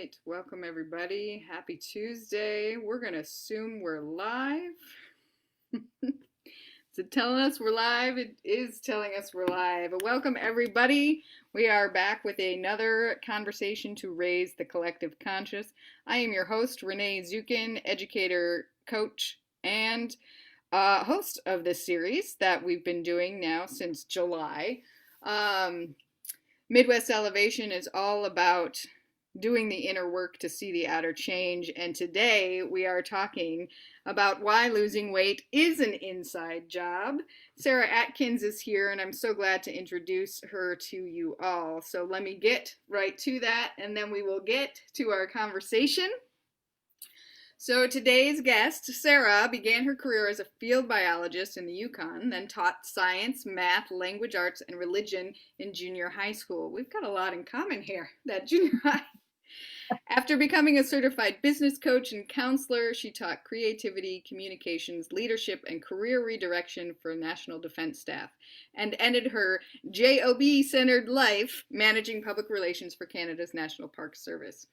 right. Welcome, everybody. Happy Tuesday. We're going to assume we're live. Is it telling us we're live? It is telling us we're live. Welcome, everybody. We are back with another conversation to raise the collective conscious. I am your host, Renee Zukin, educator, coach, and host of this series that we've been doing now since July. Midwest Elevation is all about doing the inner work to see the outer change. And today we are talking about why losing weight is an inside job. Sara Atkins is here, and I'm so glad to introduce her to you all. So let me get right to that, and then we will get to our conversation. So today's guest, Sara, began her career as a field biologist in the Yukon, then taught science, math, language arts, and religion in junior high school. We've got a lot in common here, that junior high. After becoming a certified business coach and counselor, she taught creativity, communications, leadership, and career redirection for National Defense Staff, and ended her JOB-centered life managing public relations for Canada's National Park Service.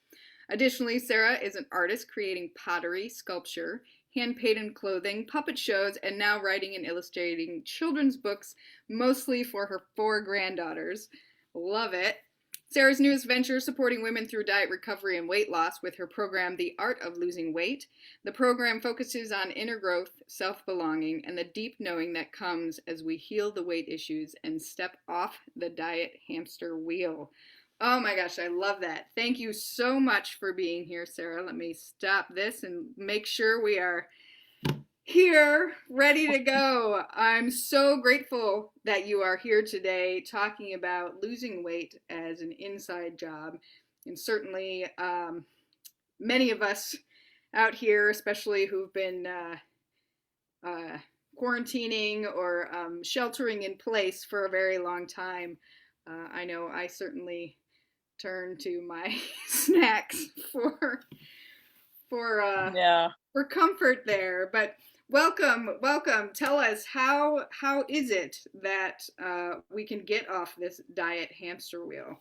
Additionally, Sara is an artist creating pottery, sculpture, hand-painted clothing, puppet shows, and now writing and illustrating children's books, mostly for her 4 granddaughters. Love it. Sara's newest venture, supporting women through diet recovery and weight loss with her program, The Art of Losing Weight. The program focuses on inner growth, self-belonging, and the deep knowing that comes as we heal the weight issues and step off the diet hamster wheel. Oh my gosh, I love that. Thank you so much for being here, Sara. Let me stop this and make sure we are here, ready to go. I'm so grateful that you are here today talking about losing weight as an inside job. And certainly many of us out here, especially who've been quarantining or sheltering in place for a very long time, I know I certainly turn to my snacks for comfort there. But welcome. Tell us, how is it that we can get off this diet hamster wheel?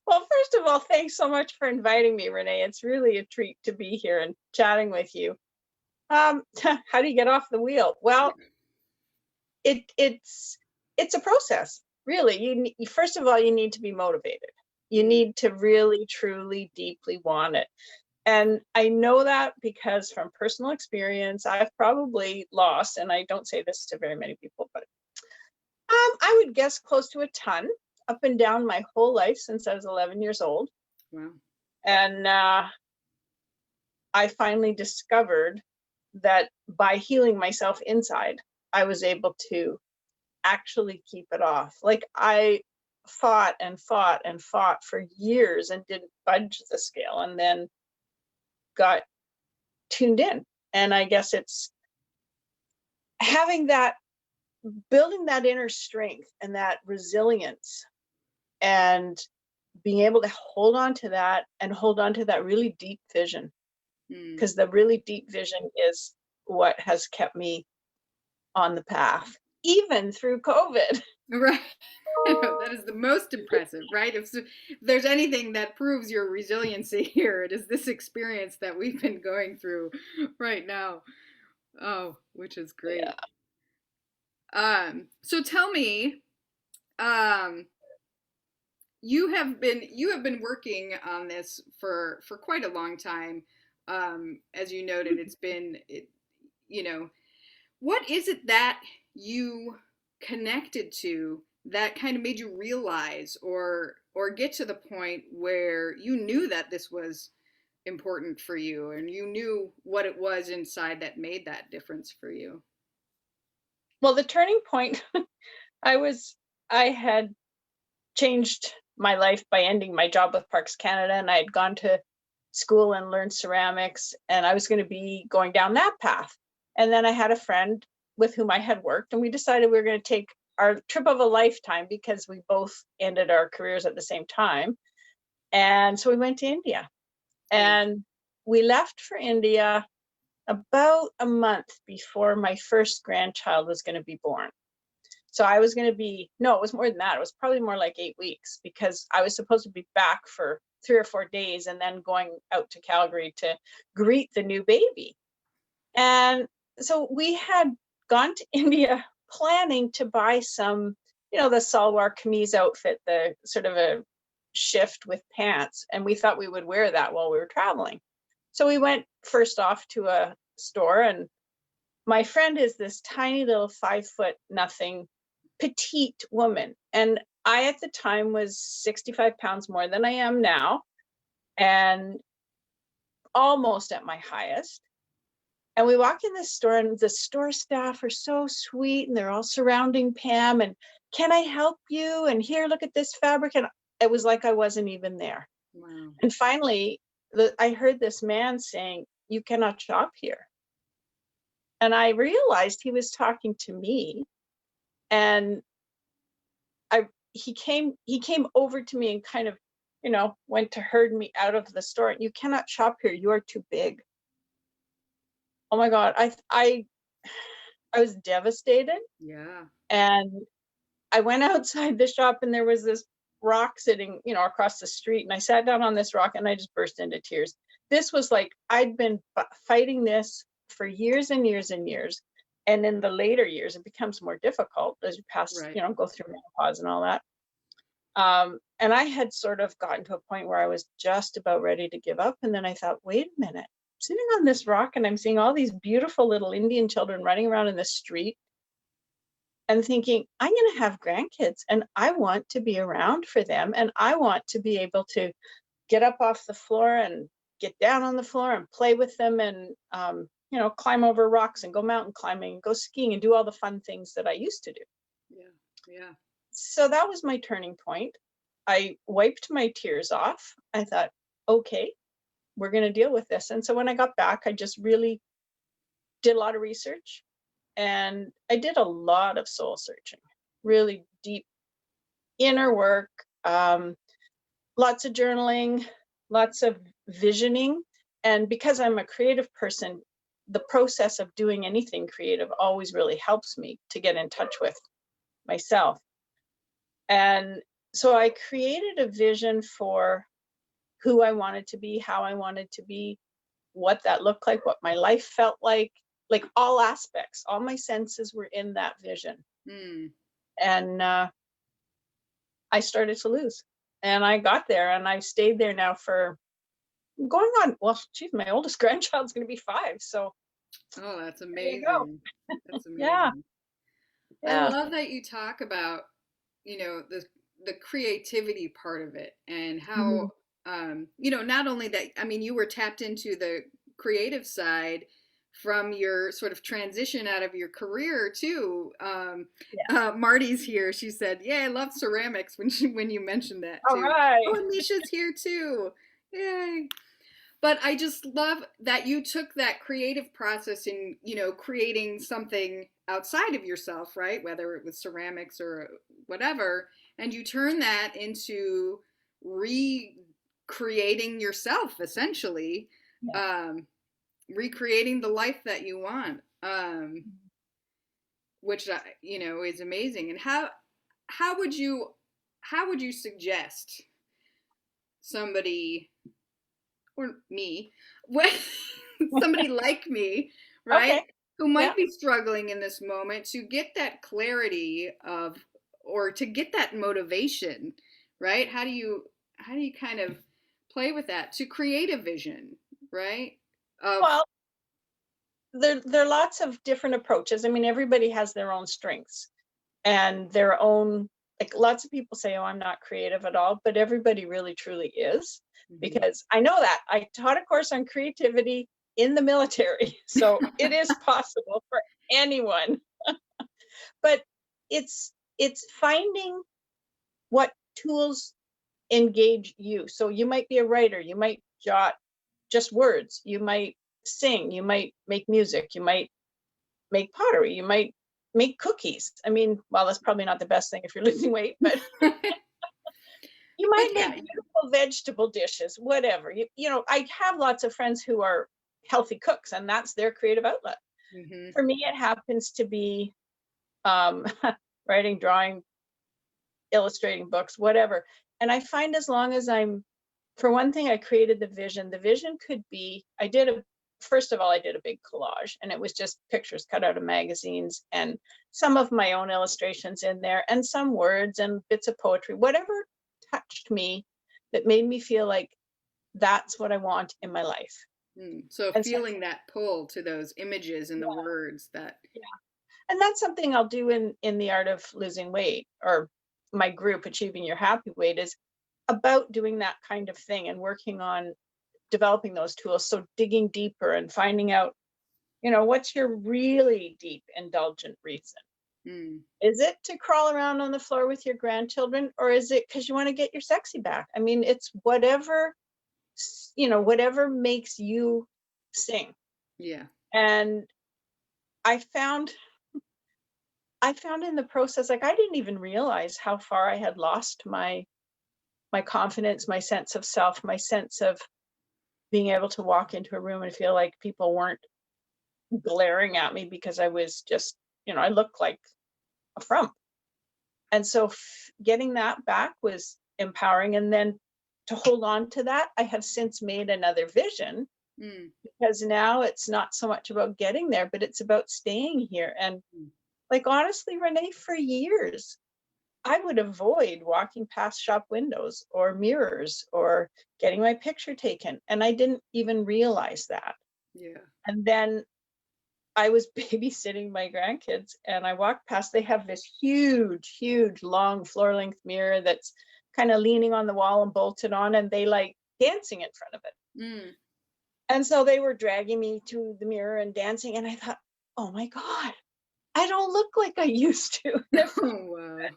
Well, first of all, thanks so much for inviting me, Renee. It's really a treat to be here and chatting with you. How do you get off the wheel? Well, it's a process, really. First of all, you need to be motivated. You need to really, truly, deeply want it. And I know that because from personal experience, I've probably lost, and I don't say this to very many people, but I would guess close to a ton up and down my whole life since I was 11 years old. Wow. And I finally discovered that by healing myself inside, I was able to actually keep it off. Like I fought for years and didn't budge the scale, and then got tuned in. And I guess it's having that, building that inner strength and that resilience, and being able to hold on to that and hold on to that really deep vision. Because the really deep vision is what has kept me on the path, even through COVID. Right. That is the most impressive, right? If there's anything that proves your resiliency here, it is this experience that we've been going through right now. Oh, which is great. Yeah. So tell me, you have been working on this for quite a long time. As you noted, it's been, what is it that you connected to that kind of made you realize or get to the point where you knew that this was important for you and you knew what it was inside that made that difference for you? Well, the turning point, I had changed my life by ending my job with Parks Canada, and I had gone to school and learned ceramics, and I was going to be going down that path. And then I had a friend with whom I had worked, and we decided we were going to take our trip of a lifetime because we both ended our careers at the same time. And so we went to India, and we left for India about a month before my first grandchild was going to be born. So I was going to be, no, it was more than that. It was probably more like 8 weeks, because I was supposed to be back for 3 or 4 days and then going out to Calgary to greet the new baby. And so we had gone to India planning to buy some, the salwar kameez outfit, the sort of a shift with pants. And we thought we would wear that while we were traveling. So we went first off to a store, and my friend is this tiny little 5 foot nothing petite woman. And I, at the time, was 65 pounds more than I am now, and almost at my highest. And we walk in this store, and the store staff are so sweet, and they're all surrounding Pam, and can I help you? And here, look at this fabric. And it was like I wasn't even there. Wow. And finally, I heard this man saying, "You cannot shop here." And I realized he was talking to me. And he came over to me and kind of, went to herd me out of the store. "You cannot shop here. You are too big." Oh my God. I was devastated. Yeah. And I went outside the shop, and there was this rock sitting, across the street. And I sat down on this rock, and I just burst into tears. This was like, I'd been fighting this for years and years and years. And in the later years, it becomes more difficult as you pass, Right. go through menopause and all that. And I had sort of gotten to a point where I was just about ready to give up. And then I thought, wait a minute, I'm sitting on this rock, and I'm seeing all these beautiful little Indian children running around in the street, and thinking, I'm going to have grandkids, and I want to be around for them. And I want to be able to get up off the floor and get down on the floor and play with them, and, climb over rocks and go mountain climbing and go skiing and do all the fun things that I used to do. Yeah. Yeah. So that was my turning point. I wiped my tears off. I thought, okay, we're going to deal with this. And so when I got back, I just really did a lot of research, and I did a lot of soul searching, really deep inner work, lots of journaling, lots of visioning. And because I'm a creative person, the process of doing anything creative always really helps me to get in touch with myself. And so I created a vision for who I wanted to be, how I wanted to be, what that looked like, what my life felt like all aspects, all my senses were in that vision. Mm. And I started to lose. And I got there, and I stayed there now for going on, well, geez, my oldest grandchild's going to be 5. So Oh, that's there you go. amazing. That's Yeah. amazing. I Yeah. love that you talk about, the creativity part of it, and Mhm. how, not only that, I mean, you were tapped into the creative side from your sort of transition out of your career too. Yeah. Marty's here. She said, "Yeah, I love ceramics," when you mentioned that All too. Oh, right. and Misha's here too. Yay. But I just love that you took that creative process in, creating something outside of yourself, right? Whether it was ceramics or whatever, and you turn that into recreating yourself, essentially, Yeah. um, recreating the life that you want, which is amazing. And how would you how would you suggest somebody, or me, somebody like me, right, Okay. who Yeah. might be struggling in this moment, to get that clarity of, or to get that motivation, right? How do you kind of play with that to create a vision, right? Of Well, there are lots of different approaches. I mean, everybody has their own strengths and their own, like, lots of people say, "Oh, I'm not creative at all," but everybody really truly is, Mhm. because I know that I taught a course on creativity in the military. So it is possible for anyone. But it's finding what tools engage you. So you might be a writer, you might jot just words, you might sing, you might make music, you might make pottery, you might make cookies. I mean, well, that's probably not the best thing if you're losing weight, but you But might make yeah. beautiful vegetable dishes, whatever. I have lots of friends who are healthy cooks, and that's their creative outlet. Hmm. For me, it happens to be um, writing, drawing, illustrating books, whatever. And I find as long as for one thing, I created the vision. The vision could be, first of all, I did a big collage, and it was just pictures cut out of magazines and some of my own illustrations in there and some words and bits of poetry, whatever touched me that made me feel like that's what I want in my life. So And so, feeling that pull to those images and the yeah, words that, yeah. And that's something I'll do in the art of losing weight, or my group, Achieving Your Happy Weight, is about doing that kind of thing and working on developing those tools. So digging deeper and finding out, what's your really deep indulgent reason? mm, Is it to crawl around on the floor with your grandchildren, or is it because you want to get your sexy back? I mean, it's whatever makes you sing. yeah, And I found in the process, like, I didn't even realize how far I had lost my confidence, my sense of self, my sense of being able to walk into a room and feel like people weren't glaring at me because I was just, I looked like a frump. And so getting that back was empowering. And then to hold on to that, I have since made another vision, mm, because now it's not so much about getting there, but it's about staying here. And mm, like, honestly, Renee, for years, I would avoid walking past shop windows or mirrors or getting my picture taken. And I didn't even realize that. yeah, And then I was babysitting my grandkids and I walked past. They have this huge, huge, long floor length mirror that's kind of leaning on the wall and bolted on, and they like dancing in front of it. mm. And so they were dragging me to the mirror and dancing. And I thought, oh my God, I don't look like I used to. Oh, wow.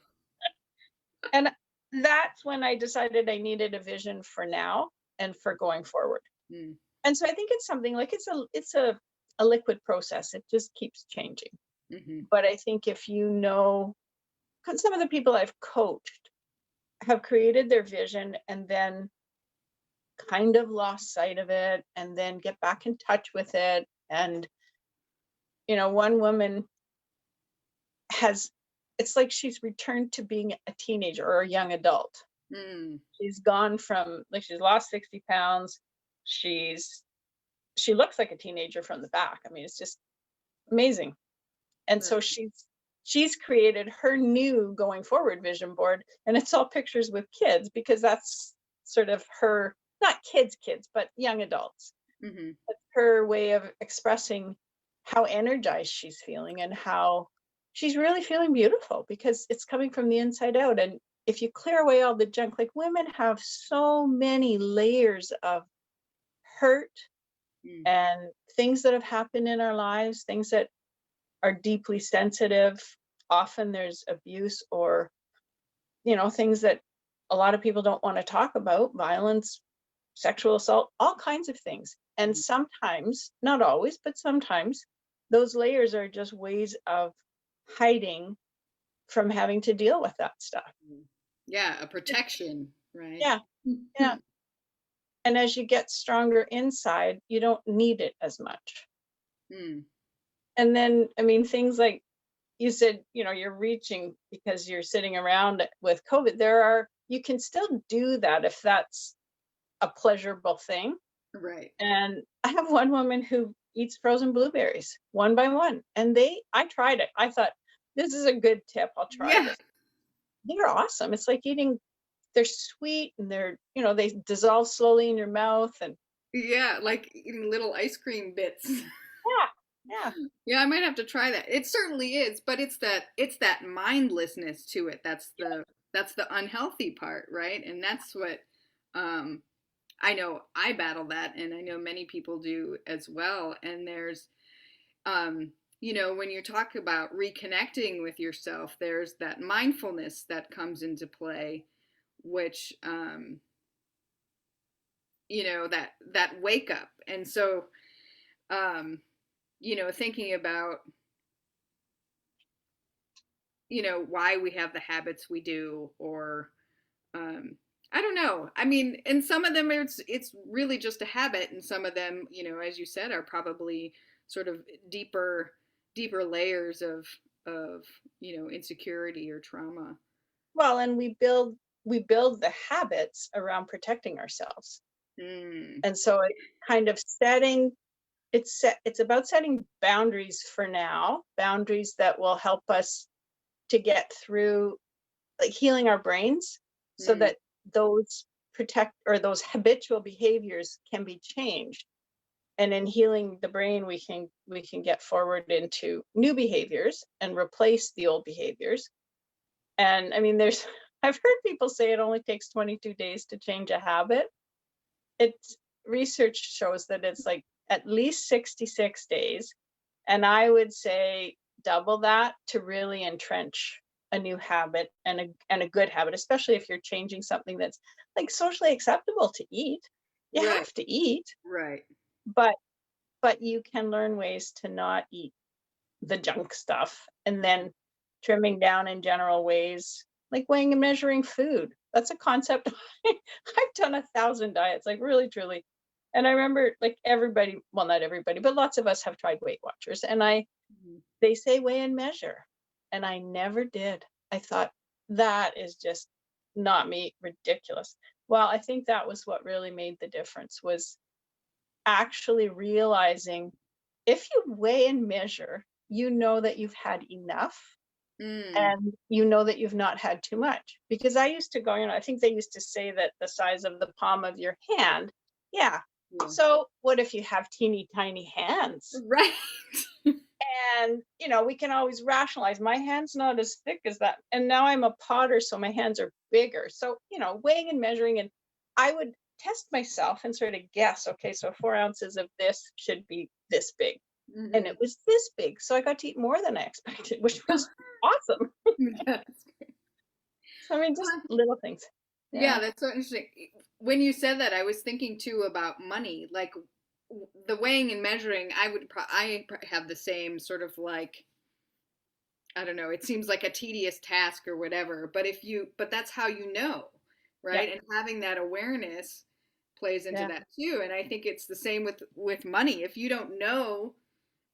And that's when I decided I needed a vision for now and for going forward. Mm, And so I think it's something like, it's a liquid process. It just keeps changing. mm-hmm, But I think if 'cause some of the people I've coached have created their vision and then kind of lost sight of it and then get back in touch with it. And, one woman has, it's like she's returned to being a teenager or a young adult. mm, She's gone from, like, she's lost 60 pounds. She looks like a teenager from the back. I mean, it's just amazing. And so right. she's created her new going forward vision board, and it's all pictures with kids, because that's sort of her, not kids, but young adults. Mm-hmm, It's her way of expressing how energized she's feeling and how she's really feeling beautiful, because it's coming from the inside out. And if you clear away all the junk, like, women have so many layers of hurt mm, and things that have happened in our lives, things that are deeply sensitive. Often there's abuse, or, things that a lot of people don't want to talk about: violence, sexual assault, all kinds of things. And mm, sometimes, not always, but sometimes, those layers are just ways of hiding from having to deal with that stuff. mm. Yeah, a protection, right? Yeah, yeah. And as you get stronger inside, you don't need it as much. Mm, And then, I mean, things like you said, you're reaching because you're sitting around with COVID. You can still do that if that's a pleasurable thing. right. And I have one woman who eats frozen blueberries one by one. And I tried it. I thought, this is a good tip. I'll try Yeah, this. They're awesome. It's like they're sweet, and they dissolve slowly in your mouth. And yeah, like eating little ice cream bits. yeah, yeah, Yeah, I might have to try that. It certainly is, but it's that mindlessness to it. That's the unhealthy part, right? And that's what um I know I battle that, and I know many people do as well. And there's um when you talk about reconnecting with yourself, there's that mindfulness that comes into play, which that wake up. And so um thinking about why we have the habits we do, or um I don't know. I mean, and some of them it's really just a habit, and some of them, as you said, are probably sort of deeper layers of, insecurity or trauma. Well, and we build the habits around protecting ourselves. Mm, And so it's kind of it's about setting boundaries for now, boundaries that will help us to get through, like, healing our brains so mm, that those protect or those habitual behaviors can be changed. And in healing the brain, we can get forward into new behaviors and replace the old behaviors. And I mean, there's I've heard people say it only takes 22 days to change a habit. It's Research shows that it's like at least 66 days. And I would say double that to really entrench a new habit and a good habit, especially if you're changing something that's like socially acceptable to eat. You right, have to eat, right. but you can learn ways to not eat the junk stuff, and then trimming down in general ways, like weighing and measuring food. That's a concept. I've done 1,000 diets, like really, truly. And I remember, like, everybody, well, not everybody, but lots of us have tried Weight Watchers, and Mhm. they say weigh and measure, and I never did. I thought that is just not me, ridiculous. Well, I think that was what really made the difference, was actually realizing if you weigh and measure, you know that you've had enough Mm, and you know that you've not had too much. Because I used to go, I think they used to say that the size of the palm of your hand. Yeah. yeah. So what if you have teeny tiny hands? Right. And, we can always rationalize my hand's not as thick as that. And now I'm a potter, so my hands are bigger. So, weighing and measuring, and I would test myself and sort of guess, okay, so 4 ounces of this should be this big. And Hmm. it was this big. So I got to eat more than I expected, which was awesome. That's So I mean, just little things. Yeah, Yeah. that's so interesting. When you said that, I was thinking too about money, like the weighing and measuring. Have the same sort of like, I don't know. It seems like a tedious task or whatever, but that's how Yeah. right? And having that awareness plays into Yeah. that too. And I think it's the same with money. If you don't know,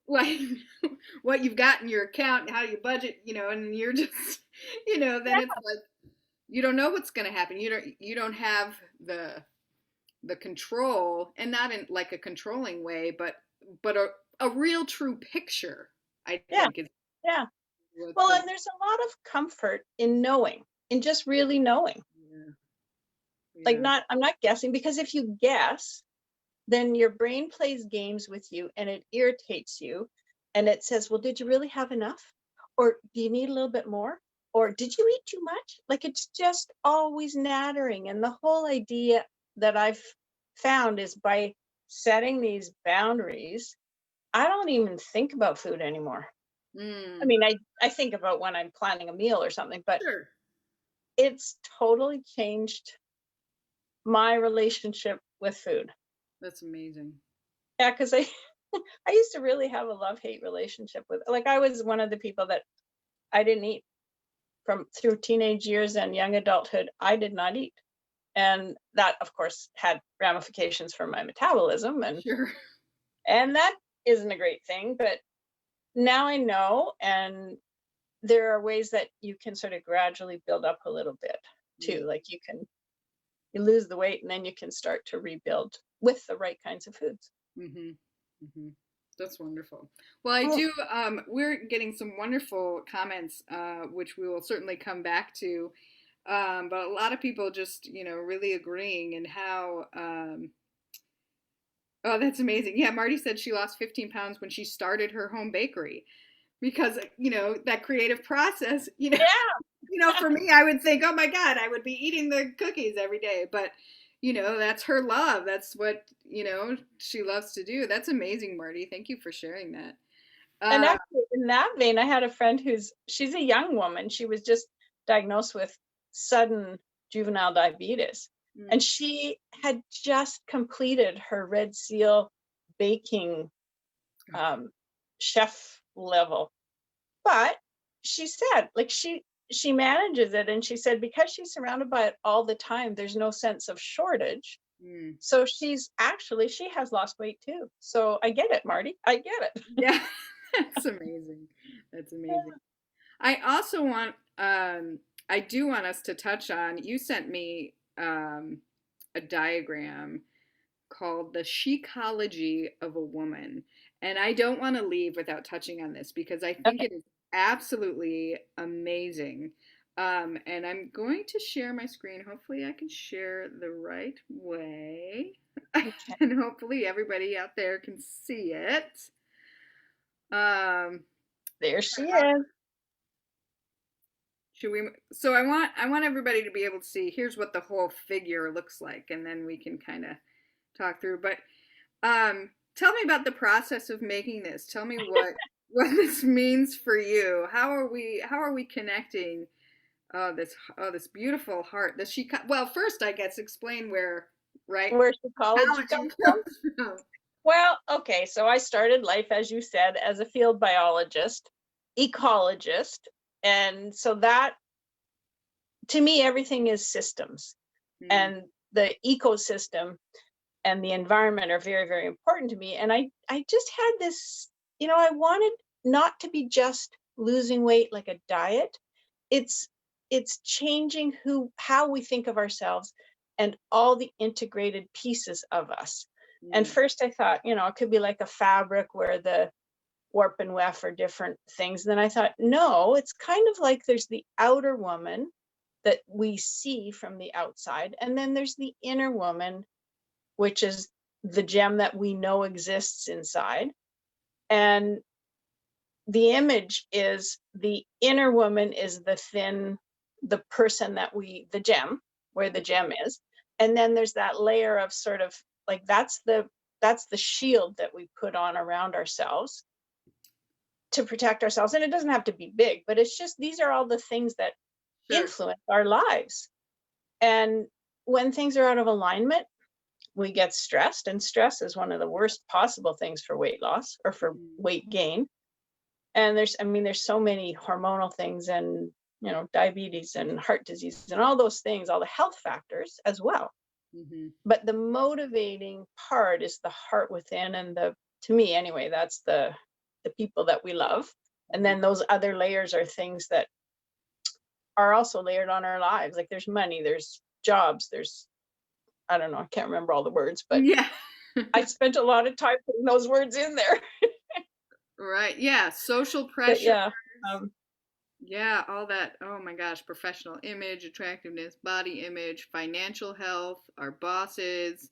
like, what you've got in your account and how you budget, and you're just, then it's like you don't know what's going to happen. You don't have the control, and not in like a controlling way, but a real true picture. I Yeah. think is Yeah. what Well, the and there's a lot of comfort in knowing, in just really knowing. yeah, Like, yeah. I'm not guessing, because if you guess, then your brain plays games with you and it irritates you, and it says, well, did you really have enough, or do you need a little bit more, or did you eat too much? Like, it's just always nattering. And the whole idea that I've found is, by setting these boundaries, I don't even think about food anymore. I Mm, mean, I think about when I'm planning a meal or something, but sure. it's totally changed my relationship with food. That's amazing. Yeah, because I used to really have a love-hate relationship with, like, I was one of the people that I didn't eat from through teenage years and young adulthood. I did not eat. And that, of course, had ramifications for my metabolism, Sure. and that isn't a great thing, but now I know, and there are ways that you can sort of gradually build up a little bit too. Mm, Like, you lose the weight and then you can start to rebuild with the right kinds of foods. mhm. Mhm. That's wonderful. Well, I Oh, do. We're getting some wonderful comments, which we will certainly come back to. But a lot of people just, really agreeing, and how oh, that's amazing. Yeah, Marty said she lost 15 pounds when she started her home bakery because, that creative process, yeah, for me, I would think, oh my God, I would be eating the cookies every day. But, that's her love. That's what, she loves to do. That's amazing, Marty. Thank you for sharing that. and Uh, actually, in that vein, I had a friend she's a young woman. She was just diagnosed with sudden juvenile diabetes, mm, and she had just completed her Red Seal baking, um, chef level. But she said, like, she manages it, and she said because she's surrounded by it all the time, there's no sense of shortage. mm. So she has lost weight too. So I get it, Marty. I get it. Yeah, that's amazing. That's amazing. I also want, I do want us to touch on, you sent me a diagram called the Chicology of a Woman. And I don't want to leave without touching on this because I think Okay. it is absolutely amazing. And I'm going to share my screen. Hopefully, I can share the right way. Okay. And hopefully, everybody out there can see it. Um, There she is. should we? So I want everybody to be able to see. Here's what the whole figure looks like, and then we can kind of talk through. But tell me about the process of making this. Tell me what this means for you. How are we connecting this beautiful heart? Well, first I guess explain where, right? Where psychology Ecology comes from. comes from. Well, okay, so I started life, as you said, as a field biologist, ecologist. And so that, to me, everything is systems. Mm, And the ecosystem and the environment are very, very important to me. And I just had this, I wanted not to be just losing weight like a diet. It's it's changing how we think of ourselves and all the integrated pieces of us. And mm, first I thought, it could be like a fabric where the warp and weft are different things. Then I thought, no, it's kind of like there's the outer woman that we see from the outside, and then there's the inner woman, which is the gem that we know exists inside. And the image is the inner woman is the person the gem, where the gem is. And then there's that layer of sort of like that's the shield that we put on around ourselves to protect ourselves. And it doesn't have to be big, but it's just these are all the things that sure. influence our lives. And when things are out of alignment, we get stressed, and stress is one of the worst possible things for weight loss or for Mm, weight gain. And there's so many hormonal things, and diabetes and heart disease and all those things, all the health factors as well. mm-hmm. But the motivating part is the heart within, and to me anyway, that's the people that we love. And Mm-hmm. then those other layers are things that are also layered on our lives, like there's money, there's jobs, there's, I don't know, I can't remember all the words, but Yeah. I spent a lot of time putting those words in there. Right. Yeah. Social But pressure. yeah, um, Yeah, all that. Oh my gosh, professional image, attractiveness, body image, financial health, our bosses,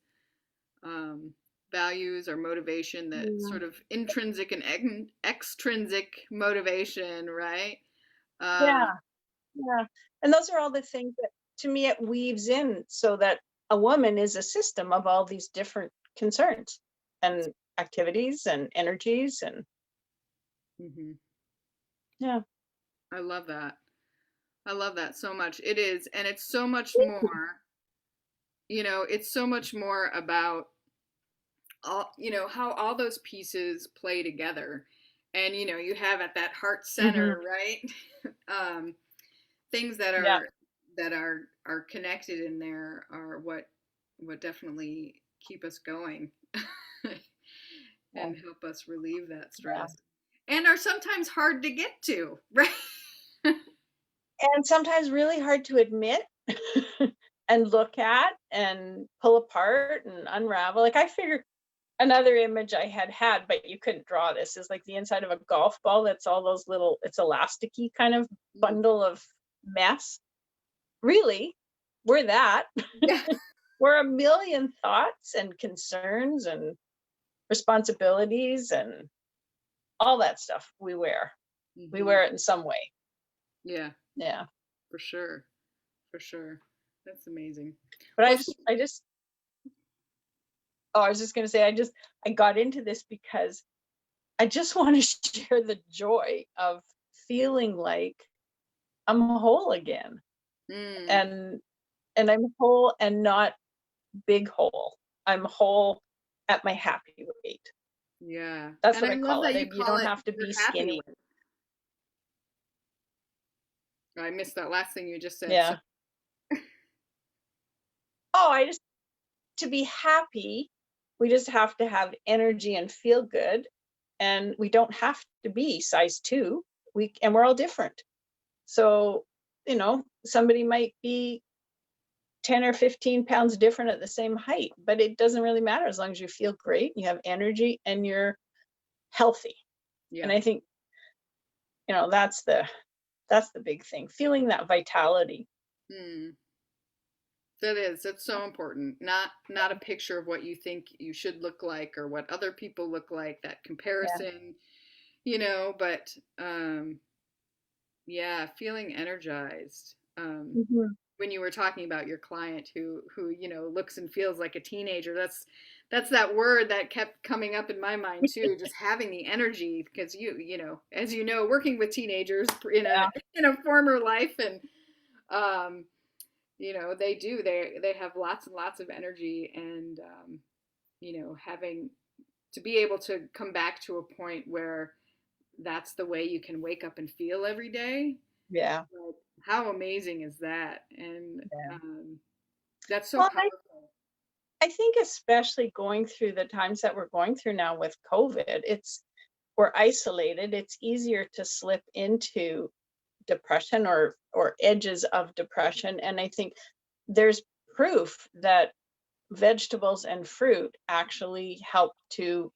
um, values, our motivation, that yeah, sort of intrinsic and extrinsic motivation, right? Um, yeah, yeah. And those are all the things that, to me, it weaves in so that a woman is a system of all these different concerns and activities and energies. And mhm. yeah. I love that. I love that so much. It is, and it's so much more, it's so much more about all, how all those pieces play together. And, you have at that heart Hmm. center, right? um, things that Yeah. are connected in there are what definitely keep us going Yeah. and help us relieve that Yeah. stress and are sometimes hard to get to, right? And sometimes really hard to admit and look at and pull apart and unravel. Like I figured another image I had, but you couldn't draw this, is like the inside of a golf ball that's all those little, it's elasticy kind of bundle of mess. Really, we're that. Yeah. We're a million thoughts and concerns and responsibilities and all that stuff we wear. We Hmm. wear it in some way. Yeah, Yeah. for sure, for sure. That's amazing. But Well, I just, oh, I was just going to say, I got into this because I just want to share the joy of feeling like I'm whole again. mm, And I'm whole and not big whole. I'm whole at my happy weight. yeah, That's and what I I love call that it. you You call don't it have to you're be happy skinny. with. I missed that last thing you just said. So, Yeah. Oh, to be happy, we just have to have energy and feel good. And we don't have to be size 2. And we're all different. So, somebody might be 10 or 15 pounds different at the same height, but it doesn't really matter as long as you feel great, you have energy, and you're healthy. And Yeah. I think, that's the big thing, feeling that vitality. Hmm. That's so important. Not a picture of what you think you should look like or what other people look like, that Yeah. comparison, but yeah, feeling energized. Mhm. When you were talking about your client who looks and feels like a teenager, that's that word that kept coming up in my mind too, just having the energy, because as you know, working with teenagers in a Yeah. in a former life, and um they have lots and lots of energy, and having to be able to come back to a point where that's the way you can wake up and feel every day. Yeah. Like, how amazing is that? And Yeah. that's so Well, powerful. I think especially going through the times that we're going through now with COVID, we're isolated. It's easier to slip into depression or edges of depression. And I think there's proof that vegetables and fruit actually help to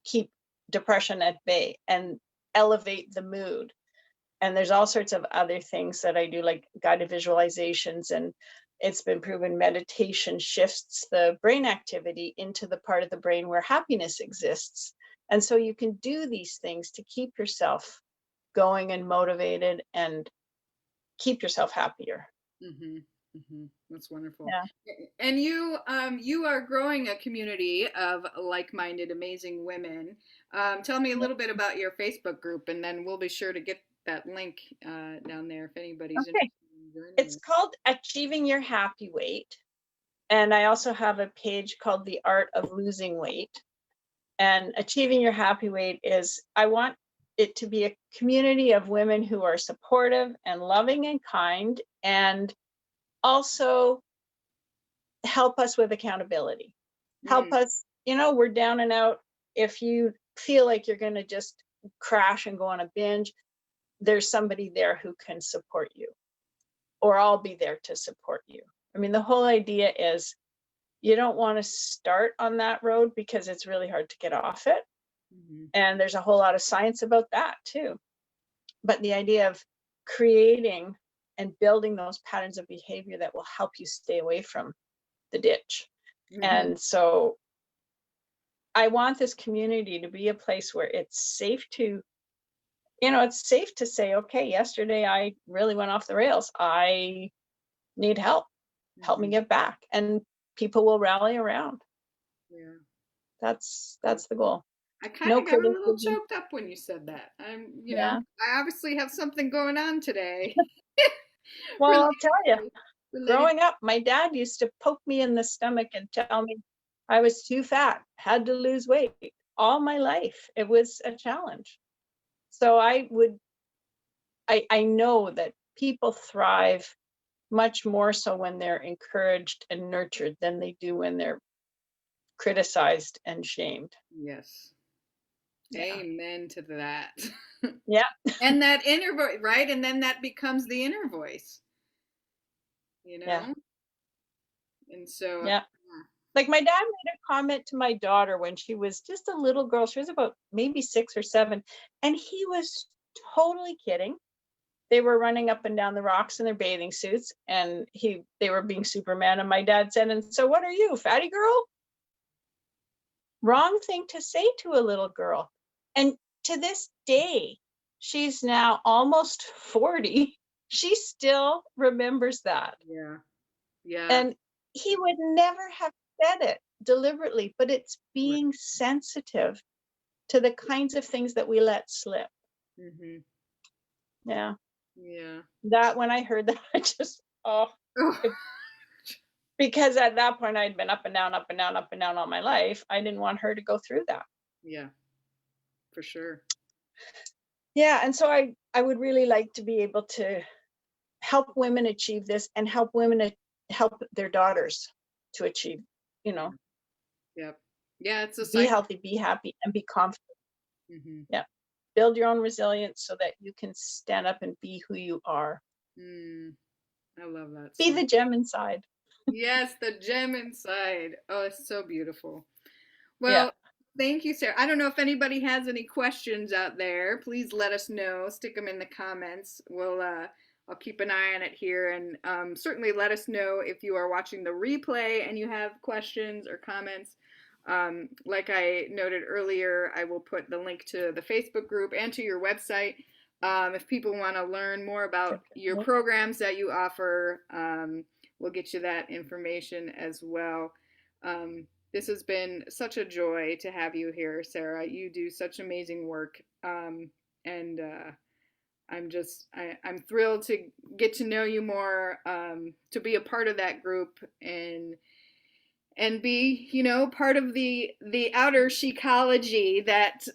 keep depression at bay and elevate the mood. And there's all sorts of other things that I do, like guided visualizations, and it's been proven meditation shifts the brain activity into the part of the brain where happiness exists. And so you can do these things to keep yourself going and motivated and keep yourself happier. Hmm. Hmm. That's wonderful. Yeah. And you are growing a community of like-minded, amazing women. Tell me a little bit about your Facebook group, and then we'll be sure to get that link down there if anybody's Okay. interested in joining It's you. called Achieving Your Happy Weight. And I also have a page called The Art of Losing Weight. And Achieving Your Happy Weight is, I want it to be a community of women who are supportive and loving and kind, and also help us with accountability. Help Mm, us, we're down and out. If you feel like you're going to just crash and go on a binge, there's somebody there who can support you, or I'll be there to support you. I mean, the whole idea is you don't want to start on that road because it's really hard to get off it. mhm, And there's a whole lot of science about that too. But the idea of creating and building those patterns of behavior that will help you stay away from the ditch. mhm. And so I want this community to be a place where it's safe to say, okay, yesterday I really went off the rails. I need help. Help me Mhm. get back. And people will rally around. Yeah. That's the goal. I kind No of got a little criticism. choked up when you said that. Yeah. I obviously have something going on today Well, I'll related tell you, related. growing up, my dad used to poke me in the stomach and tell me I was too fat, had to lose weight all my life. It was a challenge. So I know that people thrive much more so when they're encouraged and nurtured than they do when they're criticized and shamed. Yes. Yeah. Amen to that. Yeah. And that inner voice, right? And then that becomes the inner voice, you Yeah. know? And so, Yeah. Like my dad made a comment to my daughter when she was just a little girl. She was about maybe 6 or 7. And he was totally kidding. They were running up and down the rocks in their bathing suits, and they were being Superman. And my dad said, "And so what are you, fatty girl?" Wrong thing to say to a little girl. And to this day, she's now almost 40. She still remembers that. yeah. Yeah. And he would never have said it deliberately, but it's Right. being sensitive to the kinds of things that we let slip. Mhm. Yeah. Yeah. That when I heard that, I just, Oh, it, because at that point I'd been up and down, up and down, up and down all my life. I didn't want her to go through that. yeah, for sure. Yeah. And so I would really like to be able to help women achieve this and help help their daughters to achieve, you Yeah. know, Yep. Yeah, it's a be cycle. healthy, be happy, and be confident. Mhm. Yeah. build your own resilience so that you can stand up and be who you are. I love that. Be the gem inside. Yes, the gem inside. Oh, it's so beautiful. Yeah. Well, thank you, Sarah. I don't know if anybody has any questions out there. Please let us know. Stick them in the comments. I'll keep an eye on it here, and certainly let us know if you are watching the replay and you have questions or comments. Like I noted earlier, I will put the link to the Facebook group and to your website. If people want to learn more about your programs that you offer, we'll get you that information as well. This has been such a joy to have you here, Sarah. You do such amazing work, and I'm thrilled to get to know you more, to be a part of that group, and be, part of the outer Shecology that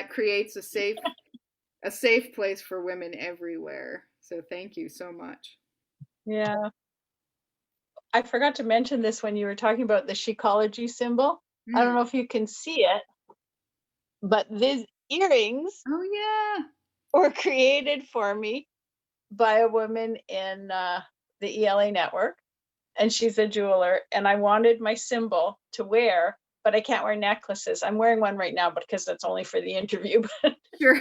creates a safe place for women everywhere. So thank you so much. Yeah. I forgot to mention this when you were talking about the Shecology symbol. I don't know if you can see it, but these earrings Oh yeah. were created for me by a woman in the ELA network, and she's a jeweler, and I wanted my symbol to wear, but I can't wear necklaces. I'm wearing one right now because that's only for the interview. But Sure.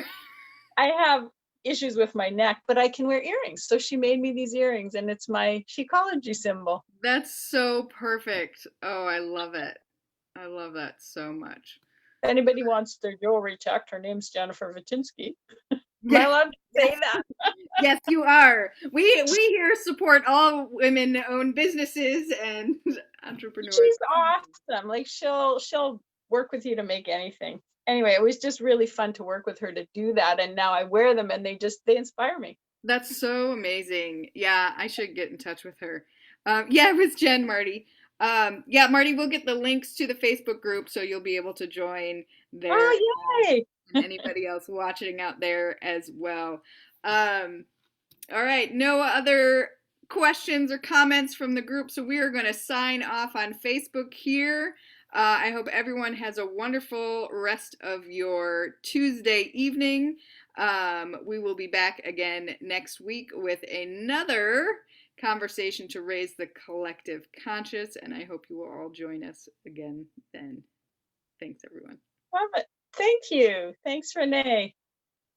I have issues with my neck, but I can wear earrings. So she made me these earrings, and it's my Shecology symbol. That's so perfect. Oh, I love it. I love that so much. If anybody wants their jewelry checked, her name's Jennifer Vatinsky. Am I Yeah. allowed to say that? Yes, you are. We here support all women-owned businesses and entrepreneurs. She's awesome. Like she'll work with you to make anything. Anyway, it was just really fun to work with her to do that, and now I wear them and they inspire me. That's so amazing. Yeah, I should get in touch with her. Yeah, it was Jen, Marty. Yeah, Marty, we'll get the links to the Facebook group so you'll be able to join there. Oh, yay! And anybody else watching out there as well. All right, no other questions or comments from the group, so we are going to sign off on Facebook here. I hope everyone has a wonderful rest of your Tuesday evening. We will be back again next week with another conversation to raise the collective conscious, and I hope you will all join us again then. Thanks, everyone. Love it. Thank you. Thanks, Renee.